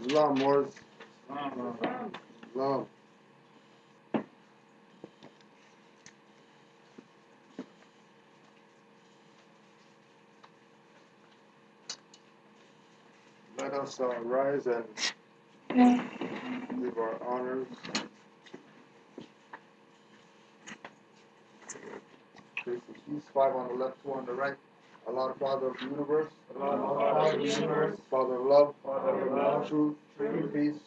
Islam Moors. Islam. Let us rise and give our honors. Grace and peace. 5 on the left, 2 on the right. Allah, the Father of the universe. Father of the universe, Father of love. Father of love, Truth. Peace.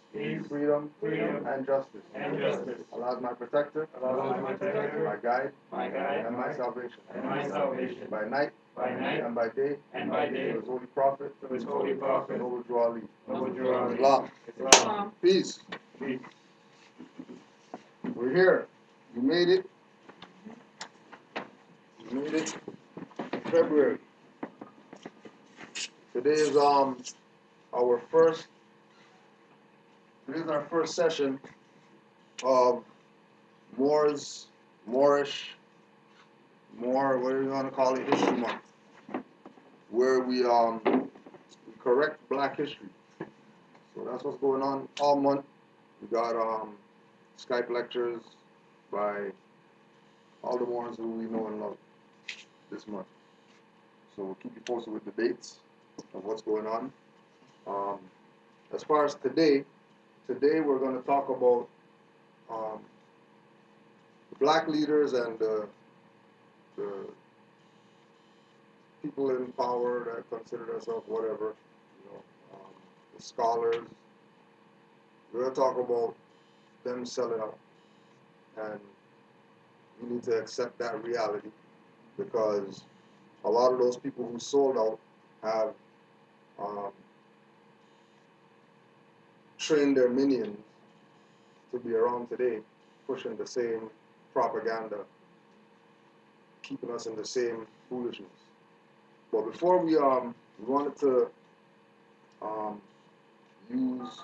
Freedom. And justice. and justice. Allah is my protector. Allah is my protector, My guide. my guide, And my salvation. and my salvation. By night. By night And by day. and by day, To His holy prophet. to His holy prophet, Noble Drew Ali. Noble Drew Ali. Islam. Islam. Peace. Peace. We're here. You made it. You made it. February. Today is our first. Today is our first session of Moorish, what do you want to call it, History Month, where we correct Black history. So that's what's going on all month. We got Skype lectures by all the Moors who we know and love this month. So we'll keep you posted with the dates of what's going on. As far as today we're going to talk about the Black leaders and the people in power that consider themselves whatever, the scholars. We're going to talk about them selling out, and you need to accept that reality, because a lot of those people who sold out have trained their minions to be around today, pushing the same propaganda, keeping us in the same foolishness. But before we wanted to use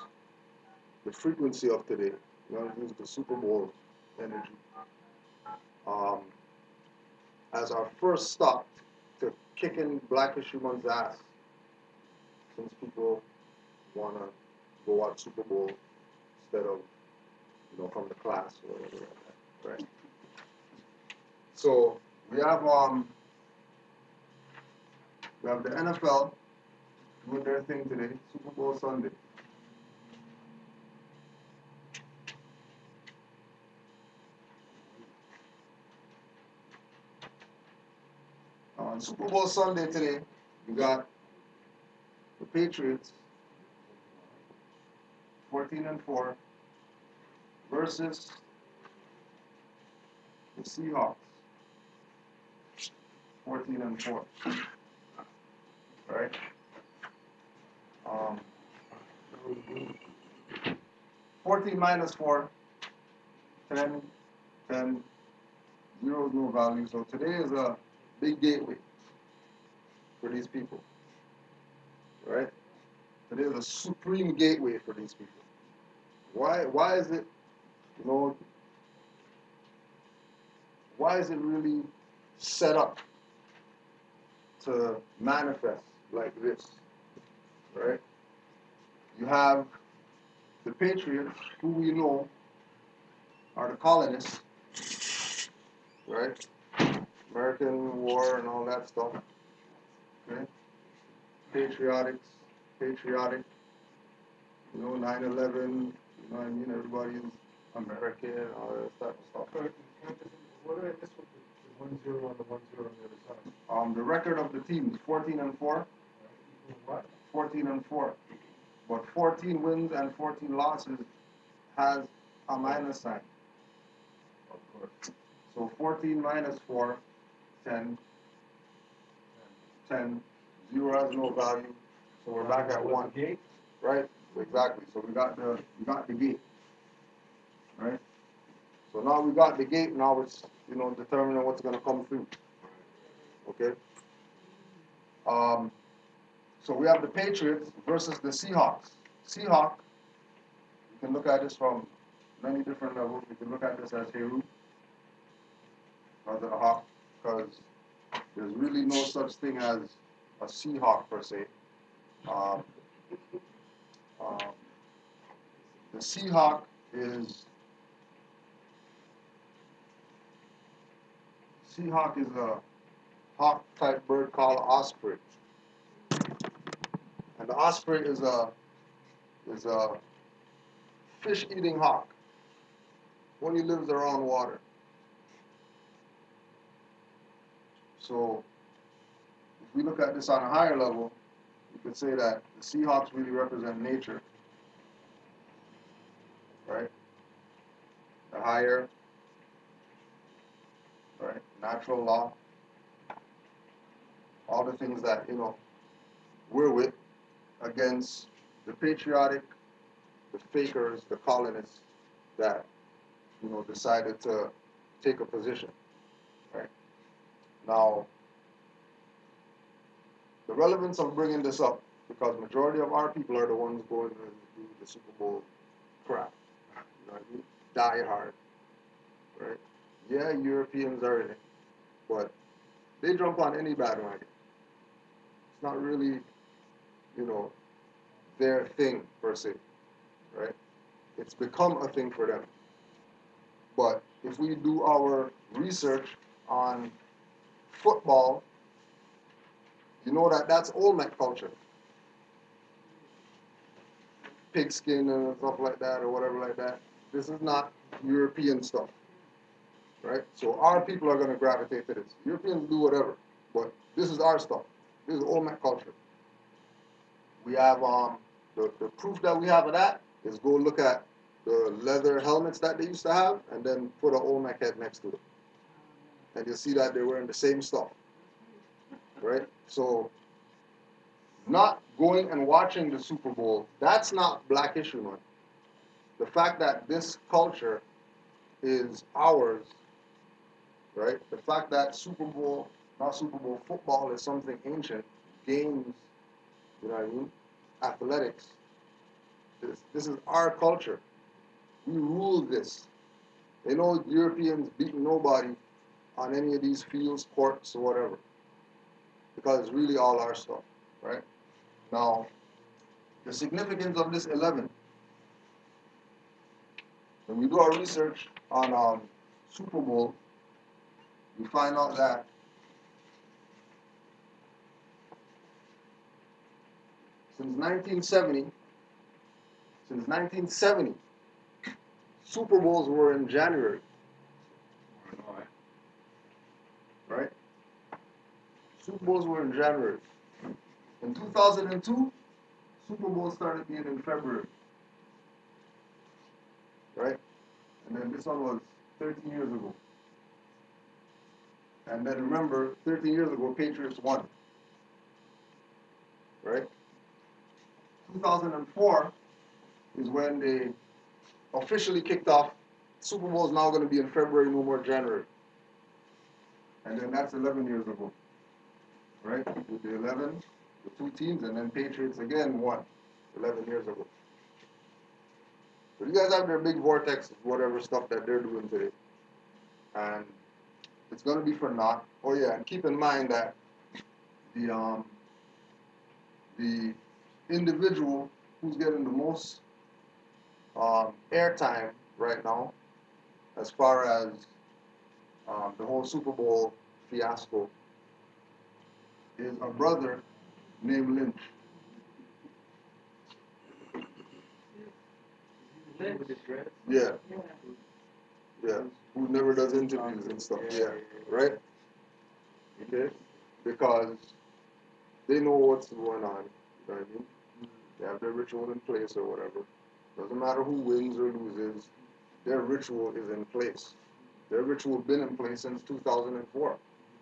the frequency of today. We want to use the Super Bowl energy as our first stop to kicking Black History Month's ass, since people want to go watch Super Bowl instead of from the class or whatever like that, right? So we have the NFL doing their thing today, Super Bowl Sunday. On Super Bowl Sunday today, we got the Patriots 14-4 versus the Seahawks 14-4. Right? 14 minus 4, 10, 10, 0 is no value. So today is a big gateway for these people. Right? Today is a supreme gateway for these people. Why is it, why is it really set up to manifest like this? Right? You have the Patriots, who we know are the colonists, right? American War and all that stuff. Okay? Patriotic, 9/11, what I mean? Everybody's American, all that type of stuff. What did I miss with the 1-0 on the 1-0 on the other side? The record of the teams, 14-4. What? 14-4. But 14 wins and 14 losses has a minus sign. Of course. So 14 minus 4, 10. 10. 0 has no value. So we're back at 1. Gate? Right? Exactly. So we got the gate. Right? So now we got the gate, now it's determining what's gonna come through. Okay? So we have the Patriots versus the Seahawks. Seahawk, you can look at this from many different levels. You can look at this as Heru, rather than a hawk, because there's really no such thing as a Seahawk per se. The Seahawk is a hawk type bird called osprey. And the osprey is a fish eating hawk. Only lives around water. So if we look at this on a higher level, you could say that the Seahawks really represent nature. Right? The higher, right, natural law, all the things that, we're with against the patriotic, the fakers, the colonists that, decided to take a position, right? Now, the relevance of bringing this up, because majority of our people are the ones going to do the Super Bowl crap, you know what I mean? Die hard, right? Yeah, Europeans are in it, but they jump on any bandwagon. It's not really, their thing per se, right? It's become a thing for them. But if we do our research on football, you know that that's Olmec culture. Pigskin and stuff like that or whatever like that. This is not European stuff, right? So our people are going to gravitate to this. Europeans do whatever, but this is our stuff. This is Olmec culture. We have the proof that we have of that is go look at the leather helmets that they used to have and then put an Olmec head next to it. And you'll see that they're wearing the same stuff, right? So not going and watching the Super Bowl, that's not Black History Month. The fact that this culture is ours, right? The fact that football is something ancient, games, you know what I mean? Athletics. This is our culture. We rule this. They know Europeans beating nobody on any of these fields, courts, or whatever. Because it's really all our stuff, right? Now, the significance of this 11. When we do our research on Super Bowl, we find out that since 1970, Super Bowls were in January, right? Super Bowls were in January. In 2002, Super Bowl started being in February, right? And then this one was 13 years ago. And then remember, 13 years ago, Patriots won, right? 2004 is when they officially kicked off. Super Bowl is now going to be in February, no more January. And then that's 11 years ago, right? With the 11, the two teams, and then Patriots again won 11 years ago. So you guys have their big vortex, whatever stuff that they're doing today. And it's going to be for naught. Oh yeah, and keep in mind that the individual who's getting the most airtime right now, as far as the whole Super Bowl fiasco, is a brother named Lynch. Yeah. Yeah. Who never does interviews and stuff. Yeah. Right? Okay? Because they know what's going on. You know what I mean? They have their ritual in place or whatever. Doesn't matter who wins or loses, their ritual is in place. Their ritual been in place since 2004,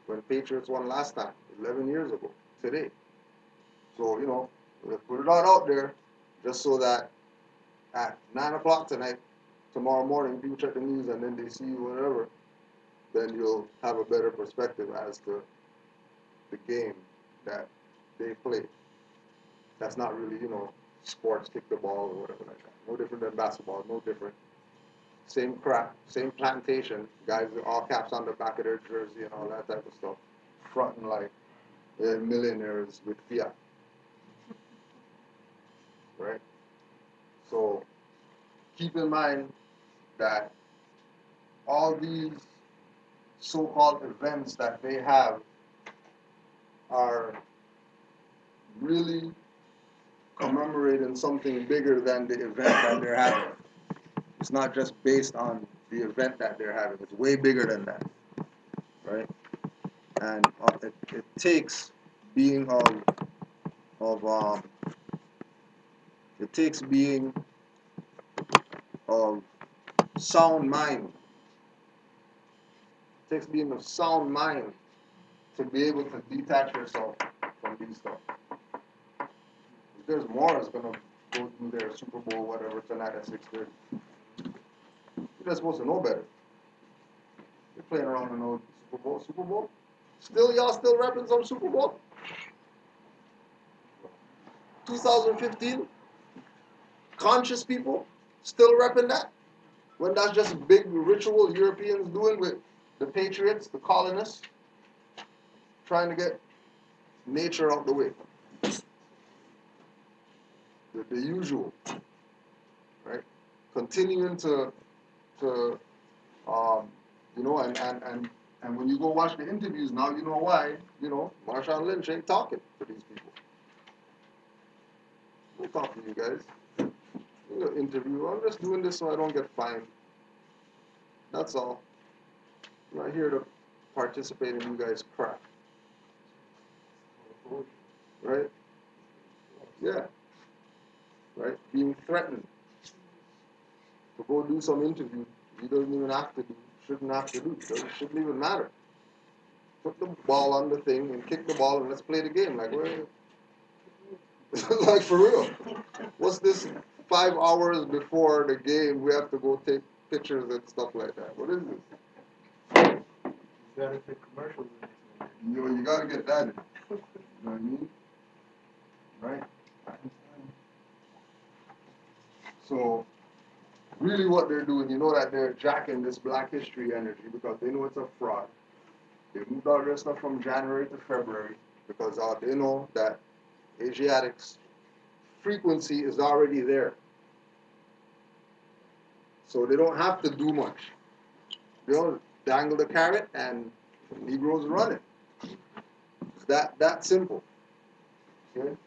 when Patriots won last time, 11 years ago, today. So, we'll put it all out there, just so that at 9 o'clock tonight, tomorrow morning, people check the news and then they see whatever, then you'll have a better perspective as to the game that they play. That's not really, sports, kick the ball or whatever like that. No different than basketball, no different. Same crap, same plantation, guys with all caps on the back of their jersey and all that type of stuff, fronting like they're millionaires with fiat. Right? So, keep in mind that all these so-called events that they have are really commemorating something bigger than the event that they're having. It's not just based on the event that they're having. It's way bigger than that, right? And it takes being of it takes being of sound mind. It takes being of sound mind to be able to detach yourself from these stuff. If there's more is gonna go through their Super Bowl whatever tonight at 6:30. You're not supposed to know better. You're playing around in no Super Bowl. Super Bowl? Still, y'all still repping some Super Bowl? 2015? Conscious people still repping that? When that's just a big ritual Europeans doing with the patriots, the colonists, trying to get nature out the way. The usual, right? Continuing to you know, and when you go watch the interviews now, you know why, you know, Marshawn Lynch ain't talking to these people. I'm not talking to you guys. You know, interview. I'm just doing this so I don't get fined. That's all. I'm not here to participate in you guys' crap. Right? Yeah. Right? Being threatened to go do some interview you don't even have to do, shouldn't have to do. It shouldn't even matter. Put the ball on the thing and kick the ball and let's play the game. Like, where? Like, for real. What's this 5 hours before the game we have to go take pictures and stuff like that? What is this? You gotta take commercials. You gotta get that in. You know what I mean? Right? So, really what they're doing, you know that they're jacking this Black History energy because they know it's a fraud. They moved all their stuff from January to February because they know that Asiatics frequency is already there. So they don't have to do much. They don't dangle the carrot and Negroes run it. It's that simple. Okay?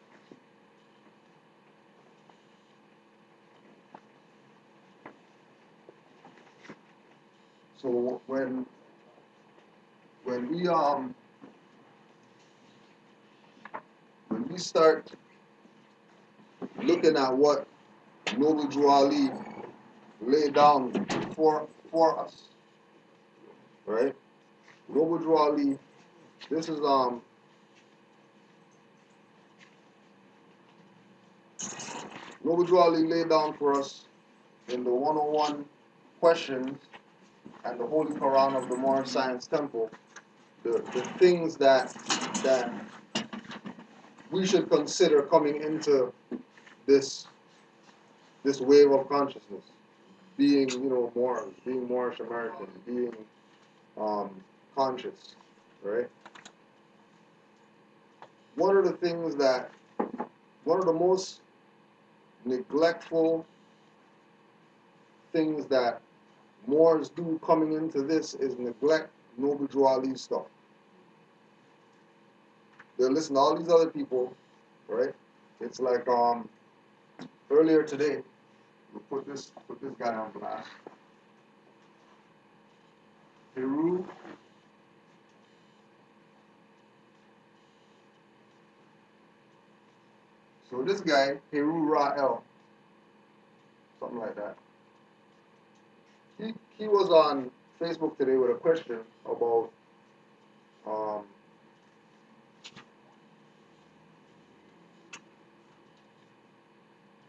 So when we start looking at what Noble Drew Ali laid down for us, right? Noble Drew Ali, this is Noble Drew Ali laid down for us in the 101 questions and the Holy Quran of the Moorish Science Temple, the things that we should consider coming into this wave of consciousness, being, you know, Moors, being Moorish American, being conscious, right? One of the most neglectful things that Moors do coming into this is neglect Noble Drew Ali stuff. They listen to all these other people, right? It's like earlier today, we put this guy on blast. Peru. So this guy, Peru Ra'el, something like that. He was on Facebook today with a question about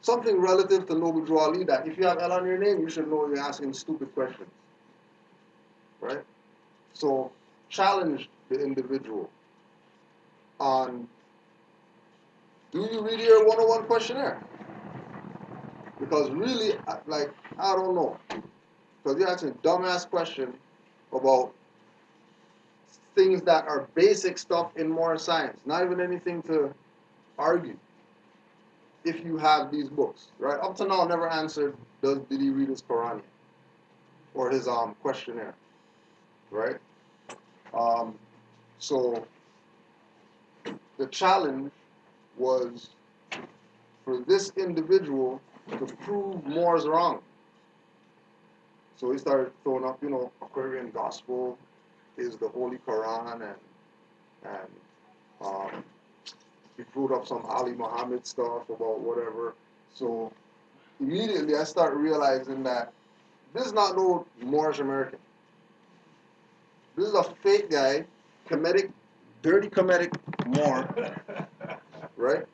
something relative to Noble Drew Ali, that if you have L on your name, you should know you're asking stupid questions, right? So challenge the individual on, do you read your 101 questionnaire? Because really, like, I don't know. Because you're asking a dumbass question about things that are basic stuff in moral science, not even anything to argue. if you have these books, right? Up to now, never answered, did he read his Quran yet? Or his questionnaire, right? So the challenge was for this individual to prove Moors wrong. So he started throwing up, Aquarian Gospel is the Holy Quran, and he proved up some Ali Muhammad stuff about whatever. So immediately I started realizing that this is not no Moorish American. This is a fake guy, dirty Kemetic Moor, right?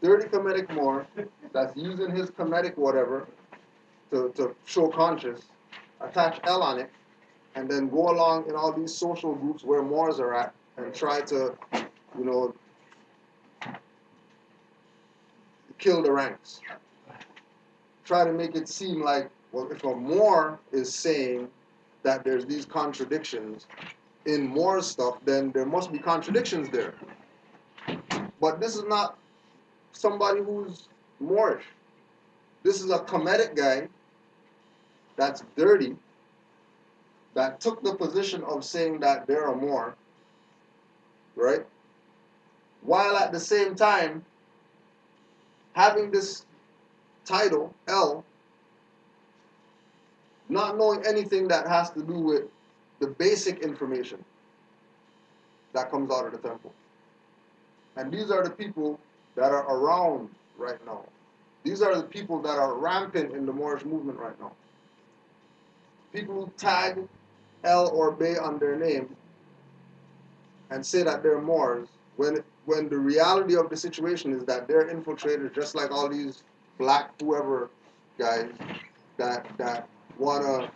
Dirty Kemetic Moor that's using his Kemetic whatever to show conscience, attach L on it, and then go along in all these social groups where Moors are at and try to, kill the ranks. Try to make it seem like, well, if a Moor is saying that there's these contradictions in Moor stuff, then there must be contradictions there. But this is not somebody who's Moorish. This is a Kemetic guy that's dirty, that took the position of saying that they're a Moor, right? While at the same time having this title, L, not knowing anything that has to do with the basic information that comes out of the temple. And these are the people that are around right now. These are the people that are rampant in the Moorish movement right now. People who tag L or Bay on their name and say that they're Moors, when the reality of the situation is that they're infiltrators, just like all these black whoever guys that wanna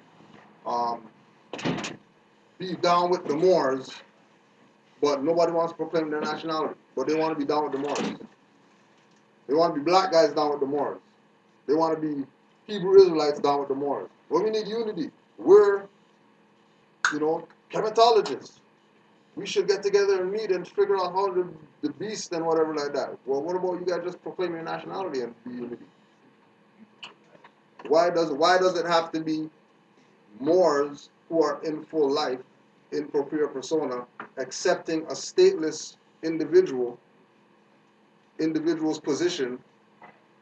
be down with the Moors, but nobody wants to proclaim their nationality. But they want to be down with the Moors. They want to be black guys down with the Moors. They want to be Hebrew Israelites down with the Moors. Well, we need unity. We're, chematologists. We should get together and meet and figure out how the beast and whatever like that. Well, what about you guys just proclaim your nationality and be unity? Why does it have to be Moors who are in full life, in propria persona, accepting a stateless individual's position,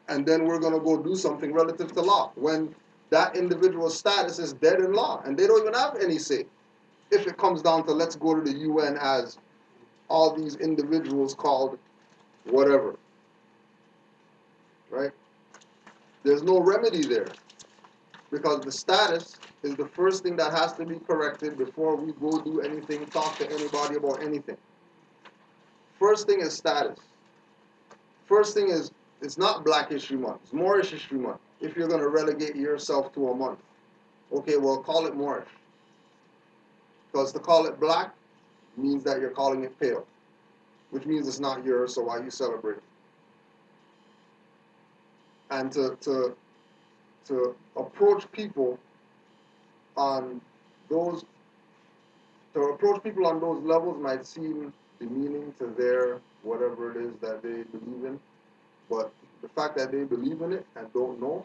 and then we're going to go do something relative to law when that individual's status is dead in law and they don't even have any say? If it comes down to let's go to the UN as all these individuals called whatever, right? There's no remedy there because the status is the first thing that has to be corrected before we go do anything, talk to anybody about anything. First thing is status. First thing is, it's not Black History Month, it's Moorish History Month. If you're going to relegate yourself to a month, okay, well, call it Moorish. Because to call it black means that you're calling it pale, which means it's not yours, so why you celebrate it? And to approach people on those levels might seem demeaning to their whatever it is that they believe in, but the fact that they believe in it and don't know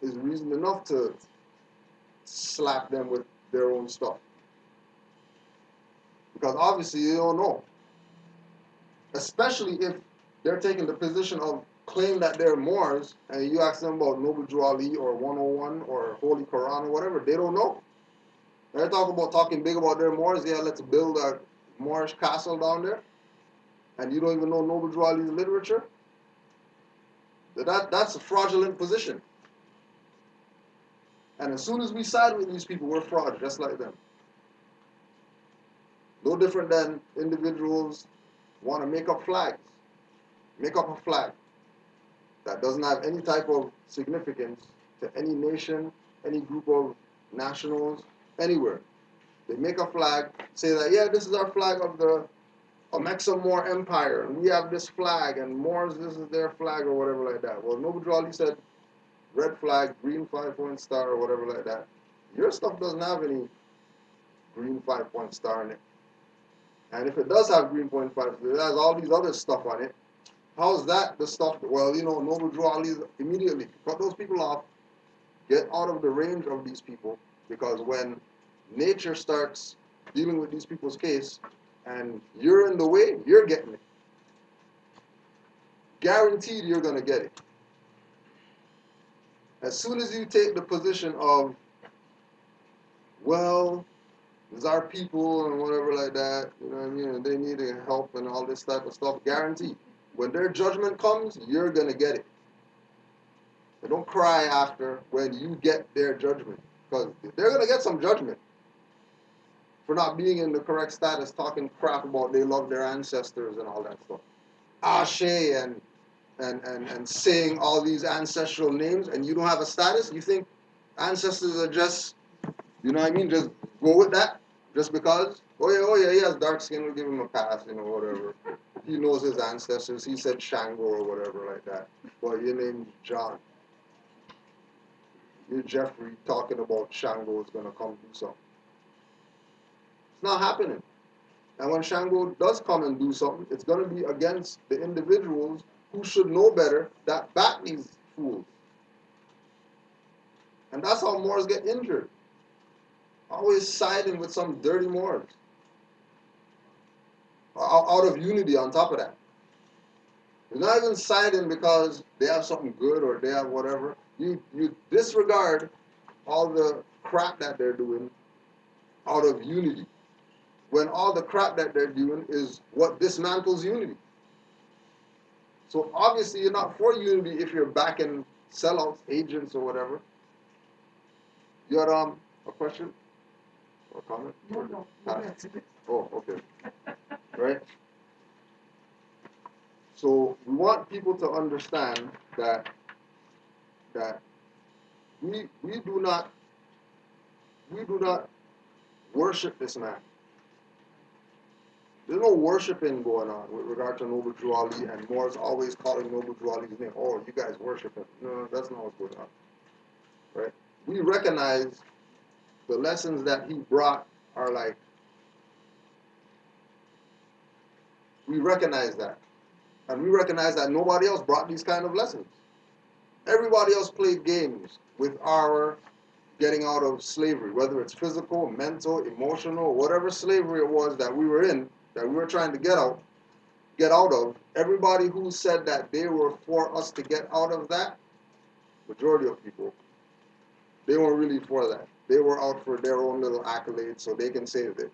is reason enough to slap them with their own stuff. Because obviously they don't know. Especially if they're taking the position of claim that they're Moors and you ask them about Noble Drew Ali or 101 or Holy Quran or whatever, they don't know. They're talking big about their Moors, yeah, let's build a Moorish castle down there, and you don't even know Noble Drew Ali's literature. That's a fraudulent position. And as soon as we side with these people, we're fraud, just like them. No different than individuals want to make up flags. Make up a flag that doesn't have any type of significance to any nation, any group of nationals, anywhere. They make a flag, say that, yeah, this is our flag of the Amexa Moor Empire, and we have this flag, and Moors, this is their flag, or whatever like that. Well, Noble Drew Ali said, red flag, green 5-point star, or whatever like that. Your stuff doesn't have any green 5-point star in it. And if it does have green 5, it has all these other stuff on it. How's that the stuff? Well, Noble Drew Ali immediately cut those people off, get out of the range of these people, because when nature starts dealing with these people's case, and you're in the way, you're getting it. Guaranteed you're going to get it. As soon as you take the position of, well, these are people and whatever like that, you know what I mean, and they need help and all this type of stuff, guaranteed. When their judgment comes, you're going to get it. But don't cry after when you get their judgment, because they're going to get some judgment for not being in the correct status, talking crap about they love their ancestors and all that stuff. Ashe and saying all these ancestral names, and you don't have a status. You think ancestors are just, you know what I mean, just go with that just because? Oh yeah, he has dark skin, we'll give him a pass, whatever. He knows his ancestors. He said Shango or whatever like that. Well, your name's John. You're Jeffrey talking about Shango is going to come do something. It's not happening. And when Shango does come and do something, it's going to be against the individuals who should know better that back these fools. And that's how Moors get injured. Always siding with some dirty Moors. Out of unity on top of that. They're not even siding because they have something good or they have whatever. You disregard all the crap that they're doing out of unity, when all the crap that they're doing is what dismantles unity. So obviously you're not for unity if you're backing sellouts, agents, or whatever. You had a question or comment? No. Oh, okay. Right? So we want people to understand that we do not worship this man. There's no worshiping going on with regard to Noble Drew Ali, and Moors always calling Noble Drew Ali's name. Oh, you guys worship him. No, that's not what's going on. Right? We recognize the lessons that he brought are like, we recognize that. And we recognize that nobody else brought these kind of lessons. Everybody else played games with our getting out of slavery, whether it's physical, mental, emotional, whatever slavery it was that we were in, that we were trying to get out of. Everybody who said that they were for us to get out of that, majority of people, they weren't really for that. They were out for their own little accolades so they can say that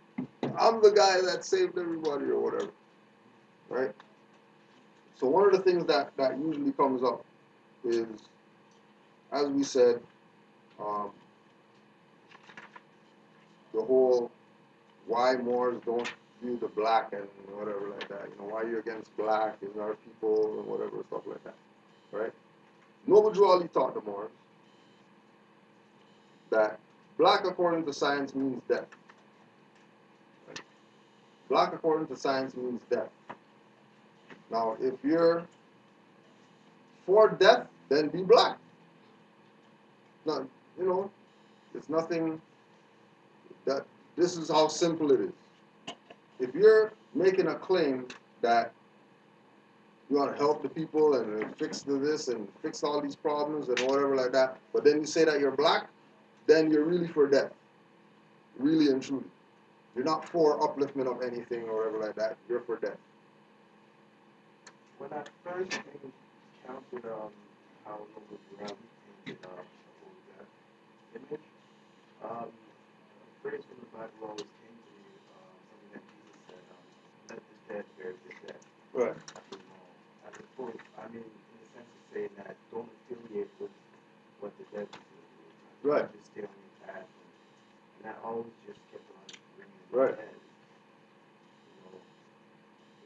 I'm the guy that saved everybody or whatever, right? So one of the things that usually comes up is, as we said, the whole why Moors don't view the black and whatever like that. Why you're against black and our people and whatever stuff like that, right? Noble Drew Ali taught the Moors that black according to science means death. Right? Black according to science means death. Now, if you're for death, then be black. Now, it's nothing that, this is how simple it is. If you're making a claim that you want to help the people and fix this and fix all these problems and whatever like that, but then you say that you're black, then you're really for death. Really and truly. You're not for upliftment of anything or whatever like that. You're for death. When I first encountered how Noble Drew Ali painted the whole death image, a phrase from the Bible always came to me, something that Jesus said, let the dead bury the dead. Right. As opposed, in the sense of saying that don't affiliate with what the dead is doing. Right. Just stay on your path. And that always just kept on bringing in Right. my head. For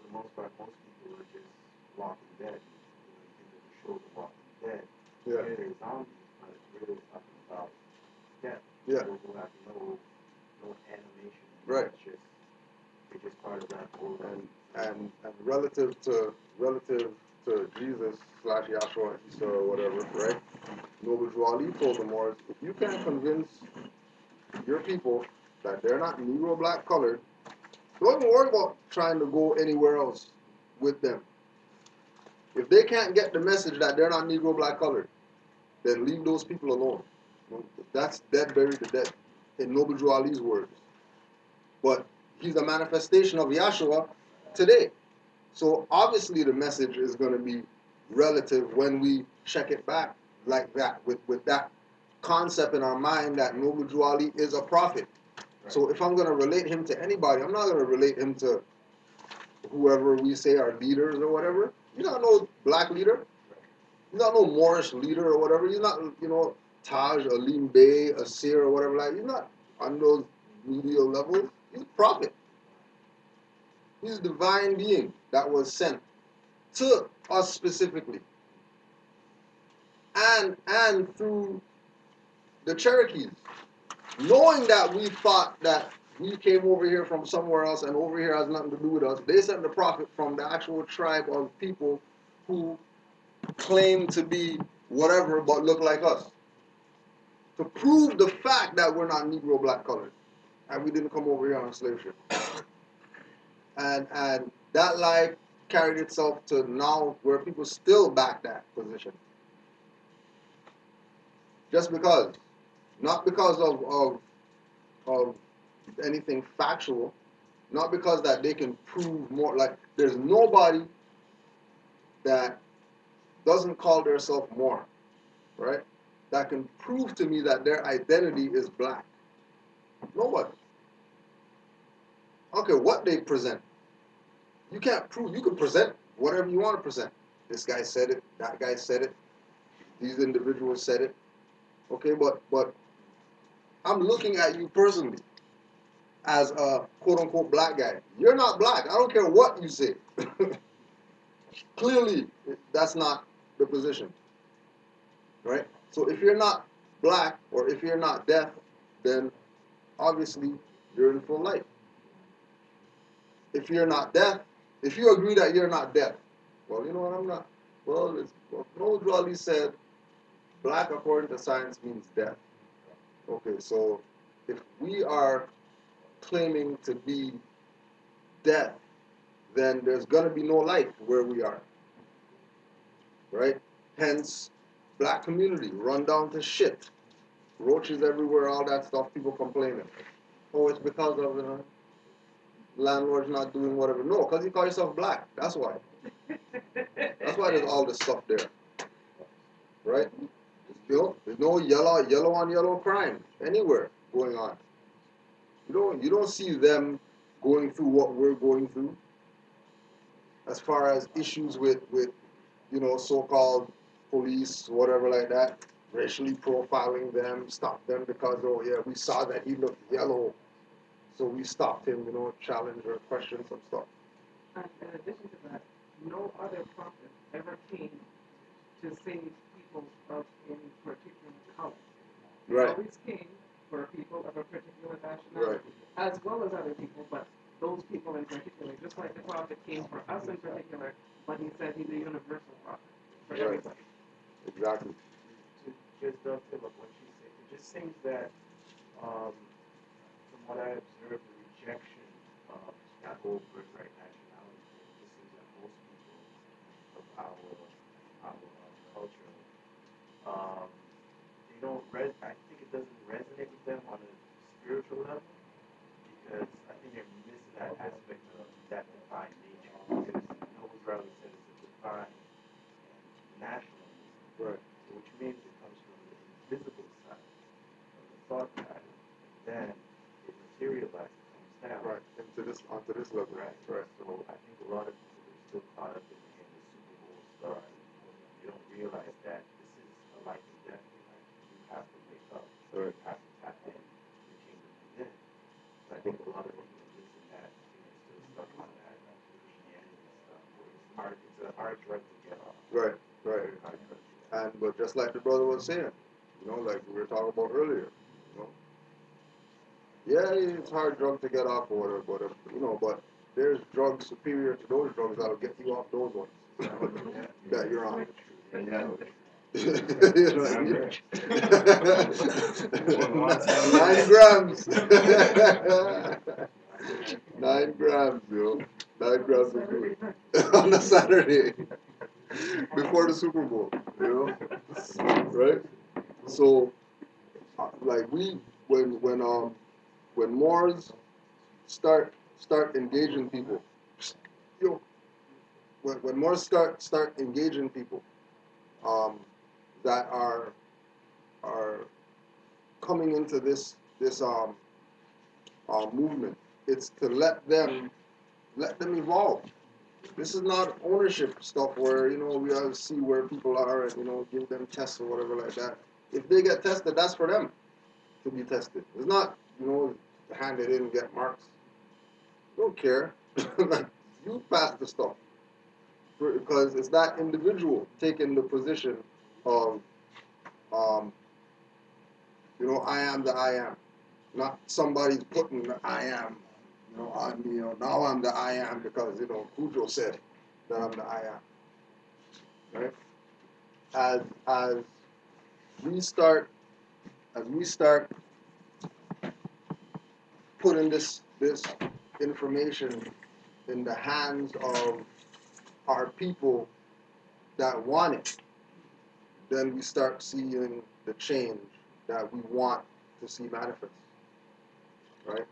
the most part, most people are just Walking Dead. You think of the show The Walking Dead. Yeah. They're zombies, but it's really talking about death. Yeah. People who have no animation. Right. They're just part of that whole And relative to Jesus / Yahshua, Isa or whatever, right? Noble Drew Ali told the Moors, if you can't convince your people that they're not Negro, black, colored, don't even worry about trying to go anywhere else with them. If they can't get the message that they're not Negro, black, colored, then leave those people alone. That's dead, buried to death, in Noble Drew Ali's words. But he's a manifestation of Yahshua today. So obviously the message is going to be relative when we check it back like that, with that concept in our mind that Noble Drew Ali is a prophet. Right. So if I'm going to relate him to anybody, I'm not going to relate him to whoever we say are leaders or whatever. He's not no black leader. He's not no Moorish leader or whatever. He's not, Taj, Alim Bey, Asir or whatever. Like, he's not on those medial levels. He's a prophet. He's a divine being that was sent to us specifically. And through the Cherokees. Knowing that we thought that we came over here from somewhere else and over here has nothing to do with us, they sent the prophet from the actual tribe of people who claim to be whatever but look like us. To prove the fact that we're not Negro, black, colored. And we didn't come over here on a slave ship. And that lie carried itself to now where people still back that position. Just because. Not because of anything factual. Not because that they can prove more. Like, there's nobody that doesn't call themselves Moor, right? That can prove to me that their identity is black. Nobody. I don't care what they present. You can't prove. You can present whatever you want to present. This guy said it. That guy said it. These individuals said it. Okay, but I'm looking at you personally as a quote-unquote black guy. You're not black. I don't care what you say. Clearly, that's not the position. Right? So if you're not black or if you're not deaf, then obviously you're in full light. If you're not deaf, if you agree that you're not deaf, well, you know what, I'm not. Well, Noble Drew Ali said black according to science means deaf. Okay, so if we are claiming to be deaf, then there's going to be no light where we are. Right? Hence, black community, run down to shit. Roaches everywhere, all that stuff, people complaining. Oh, it's because of landlords not doing whatever. No, because you call yourself black. That's why. That's why there's all this stuff there. Right? There's no yellow on yellow crime anywhere going on. You don't see them going through what we're going through as far as issues with so-called police, whatever like that, racially profiling them, stop them because, oh yeah, we saw that he looked yellow, so we stopped him, challenge or question some stuff. And in addition to that, no other prophet ever came to save people of any particular color. He Right. always came for people of a particular nationality, Right. as well as other people, but those people in particular, just like the prophet came for us in particular, but he said he's a universal prophet for Right. everybody. Exactly. To just dovetail up what she said, it just seems that, from what I observed, the rejection of that whole birthright nationality thing, it just seems that most people of our culture, they don't I think it doesn't resonate with them on a spiritual level, because I think they're missing that aspect of that divine nature. Because Noble Drew Ali said it's a divine and national nature. Right. Which means it comes from the invisible side of the thought pattern, and then it materializes, comes down. Right. Onto this level. Right. Right. So I think a lot of people are still caught up in the Super Bowl stuff. They don't realize that this is a life and death thing. Like, you have to wake up. Right. You have to tap in the kingdom within. So I think a lot of people are missing that. Still stuck on that Christianity stuff. Where it's a hard drug to get off. Right. Right. Very hard drug to get off. But just like the brother was saying, like we were talking about earlier, yeah, it's hard drug to get off or whatever, but there's drugs superior to those drugs that'll get you off those ones that you're on. You know what I mean? 9 grams. 9 grams, 9 grams of good on a Saturday. before the Super Bowl, you know, right? So, like when Moors start engaging people, you know, when Moors start engaging people, that are coming into this movement, it's to let them evolve. This is not ownership stuff where, you know, we have to see where people are and, you know, give them tests or whatever like that. If they get tested, that's for them to be tested. It's not, you know, hand it in and get marks. Don't care. Like, you pass the stuff. Because it's that individual taking the position of, um, you know, I am the I am. Not somebody's putting the I am, you know, on me. You know, now I'm the I am because, you know, Cujo said that I'm the I am. Right? As we start putting this information in the hands of our people that want it, then we start seeing the change that we want to see manifest. Right?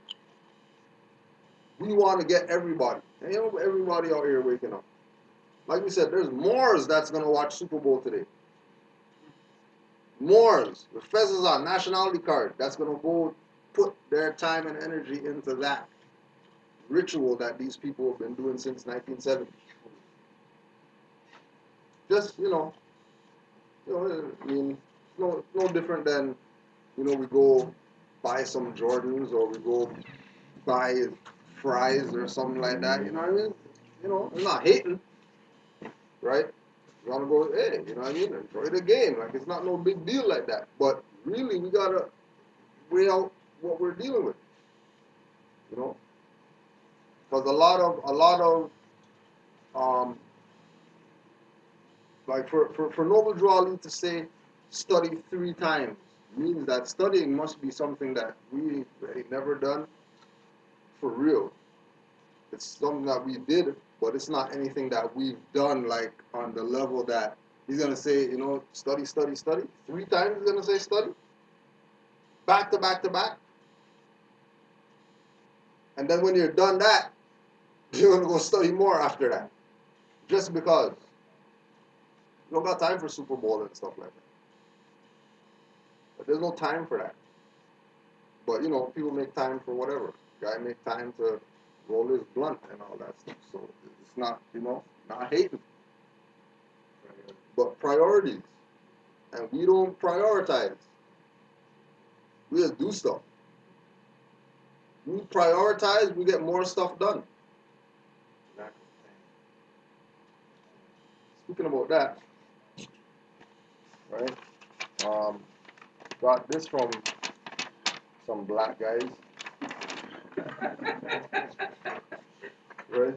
We want to get everybody, and you know, everybody out here waking up. Like we said, there's Moors that's gonna watch Super Bowl today. Moors with fezzes on, nationality card, that's gonna go put their time and energy into that ritual that these people have been doing since 1970. Just, I mean, no different than, you know, we go buy some Jordans or we go buy fries or something like that. You know what I mean? You know, I'm not hating, right? You wanna go, hey, you know what I mean? Enjoy the game. Like, it's not no big deal like that. But really, we gotta weigh out what we're dealing with. You know, because a lot of like for Noble Drew Ali to say study 3 times means that studying must be something that we ain't never done for real. It's something that we did, but it's not anything that we've done like on the level that he's gonna say, you know, study, study, study. 3 times he's gonna say study, back to back to back, and then when you're done that, you're gonna go study more after that, just because you don't got time for Super Bowl and stuff like that. But there's no time for that. But you know, people make time for whatever. Guy make time to roll his blunt and all that stuff. So it's not, you know, not hating, but priorities. And we don't prioritize. We just do stuff. We prioritize, we get more stuff done. Speaking about that, right? Got this from some black guys, right?